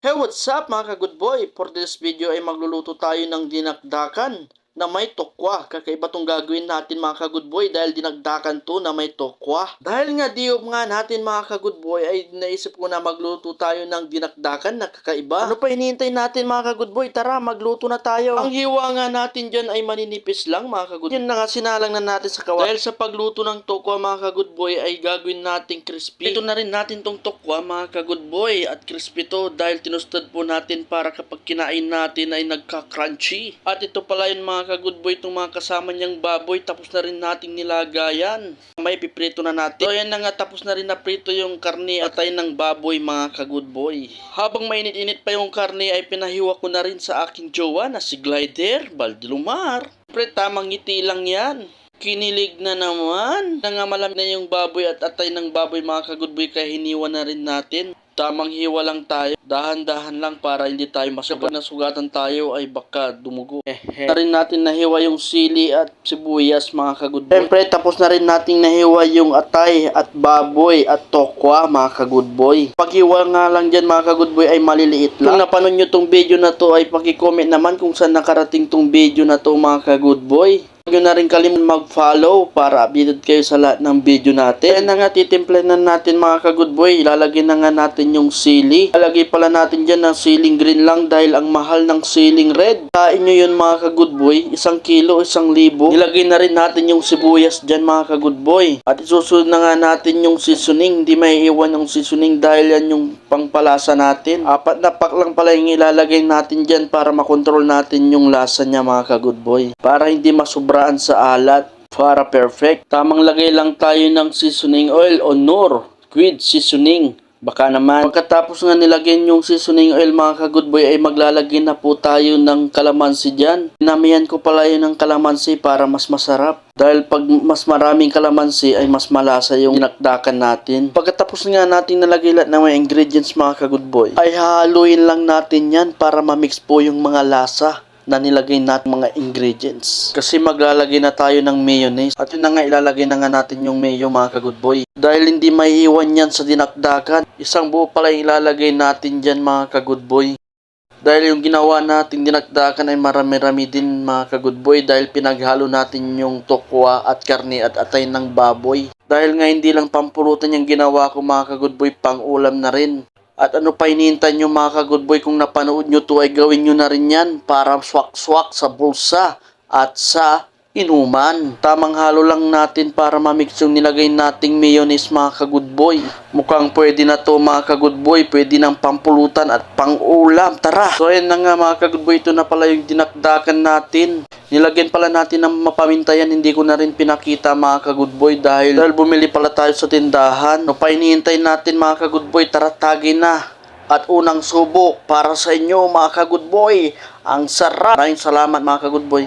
Hey, what's up mga ka-good boy? For this video ay magluluto tayo ng dinakdakan na may tokwa. Kakaiba tong gagawin natin mga ka-good boy dahil dinakdakan to na may tokwa. Dahil nga diop nga natin mga ka-good boy ay naisip ko na magluto tayo ng dinakdakan na kakaiba. Ano pa hinihintay natin mga ka-good boy? Tara, magluto na tayo. Ang hiwa nga natin dyan ay maninipis lang mga ka-good boy. Yun na nga sinalang na natin sa kawali. Dahil sa pagluto ng tokwa mga ka-good boy ay gagawin natin crispy. Ito na rin natin tong tokwa mga ka-good boy at crispy to dahil tinustad po natin para kapag kinain natin ay nagka-crunchy. At ito pala yun mga ka-good boy, itong mga kasama niyang baboy, tapos na rin nating nilagayan. May piprito na natin. So yan na nga, tapos na rin na prito yung karne at ay ng baboy mga ka-good boy. Habang mainit-init pa yung karne ay pinahiwa ko na rin sa aking jowa na si Glider Baldilumar. Pre, tamang ngiti lang yan. Kinilig na naman. Nangangalam na yung baboy at atay ng baboy mga ka-good boy kaya hiniwa na rin natin. Tamang hiwa lang tayo. Dahan-dahan lang para hindi tayo masugat. Kapag nasugatan tayo ay baka dumugo. Na rin natin nahiwa yung sili at sibuyas mga ka-good boy. Siyempre tapos na rin natin nahiwa yung atay at baboy at tokwa mga ka-good boy. Paghiwa nga lang dyan mga ka-good boy ay maliliit lang. Kung napanood nyo tong video na to ay paki-comment naman kung saan nakarating tong video na to mga ka-good boy. Huwag nyo na rin kalimutan mag-follow para updated kayo sa lahat ng video natin. Kaya na nga titimplahan na natin mga ka-good boy. Ilalagay na nga natin yung sili. Ilalagay pala natin dyan ng siling green lang dahil ang mahal ng siling red. Kain nyo yun mga ka-good boy. 1 kilo, 1,000. Ilagay na rin natin yung sibuyas dyan mga ka-good boy. At isusunod na nga natin yung seasoning. Hindi may iwan yung seasoning dahil yan yung pangpalasa natin. 4 na pack lang pala yung ilalagay natin dyan para makontrol natin yung lasa niya mga ka-good boy. Para hindi masubra sa alat para perfect. Tamang lagay lang tayo ng seasoning oil o Knorr Squid seasoning. Baka naman. Pagkatapos nga nilagyan yung seasoning oil mga ka-good boy ay maglalagay na po tayo ng kalamansi dyan. Pinamihan ko pala yun ng kalamansi para mas masarap. Dahil pag mas maraming kalamansi ay mas malasa yung dinakdakan natin. Pagkatapos nga natin nalagay lahat ng mga ingredients mga ka-good boy ay haluin lang natin yan para ma-mix po yung mga lasa na nilagay natin mga ingredients. Kasi maglalagay na tayo ng mayonnaise. At yun na nga, ilalagay na nga natin yung mayo mga ka-good boy. Dahil hindi maiiwan yan sa dinakdakan. Isang buo pala ilalagay natin dyan mga ka-good boy. Dahil yung ginawa natin dinakdakan ay marami-rami din mga ka-good boy. Dahil pinaghalo natin yung tokwa at karne at atay ng baboy. Dahil nga hindi lang pampulutan yung ginawa ko mga ka-good boy, pang ulam na rin. At ano pa hinihintay nyo mga ka-good boy, kung napanood nyo to ay gawin nyo na rin yan para swak-swak sa bulsa at sa inuman. Tamang halo lang natin para mamix yung nilagay nating mayonnaise mga ka-good boy. Mukhang pwede na to mga ka-good boy, pwede ng pampulutan at pang-ulam. Tara! So ayan na nga mga ka-good boy, ito na pala yung dinakdakan natin. Nilagyan pala natin ng mapamintayan, hindi ko na rin pinakita mga ka-good boy dahil bumili pala tayo sa tindahan. No, pa hinihintay natin mga ka-good boy, tara tagin na. At unang subok para sa inyo mga ka-good boy. Ang sarap! Maraming salamat mga ka-good boy.